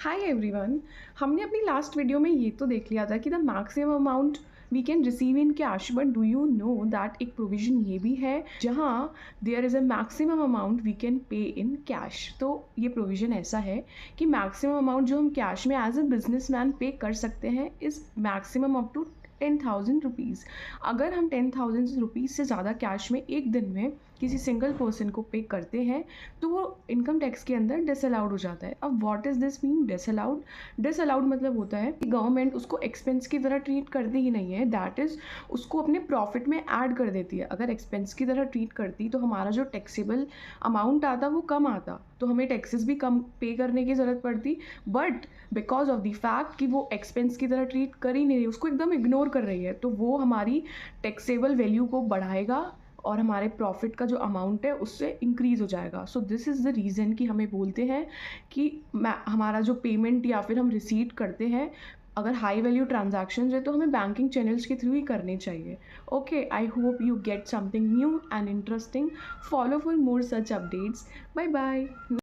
Hi everyone. हमने अपनी last video में ये तो देख लिया था कि the maximum amount we can receive in cash, but do you know that एक प्रोविजन ये भी है जहाँ there is a maximum amount we can pay in cash. तो ये प्रोविजन ऐसा है कि मैक्सिमम अमाउंट जो हम कैश में एज अ बिजनेसमैन पे कर सकते हैं is maximum up to 10,000 rupees. अगर हम 10,000 रुपीज़ से ज़्यादा कैश में एक दिन में किसी सिंगल पर्सन को पे करते हैं तो वो इनकम टैक्स के अंदर डिसअलाउड हो जाता है। अब what is this mean disallowed? Disallowed मतलब होता है कि गवर्नमेंट उसको एक्सपेंस की तरह ट्रीट करती ही नहीं है, दैट इज़ उसको अपने प्रॉफिट में ऐड कर देती है। अगर एक्सपेंस की तरह ट्रीट करती तो हमारा जो टैक्सेबल अमाउंट आता वो कम आता, तो हमें टैक्सेस भी कम पे करने की ज़रूरत पड़ती। But because of the fact कि वो एक्सपेंस की तरह ट्रीट कर ही नहीं रही, उसको एकदम इग्नोर कर रही है, तो वो हमारी टैक्सेबल वैल्यू को बढ़ाएगा और हमारे प्रॉफिट का जो अमाउंट है उससे इंक्रीज़ हो जाएगा। So this is the reason कि हमें बोलते हैं कि हमारा जो पेमेंट या फिर हम रिसीट करते हैं, अगर हाई वैल्यू ट्रांजैक्शन है तो हमें बैंकिंग चैनल्स के थ्रू ही करने चाहिए। Okay, I hope you get something new and interesting. Follow for more such updates. Bye bye.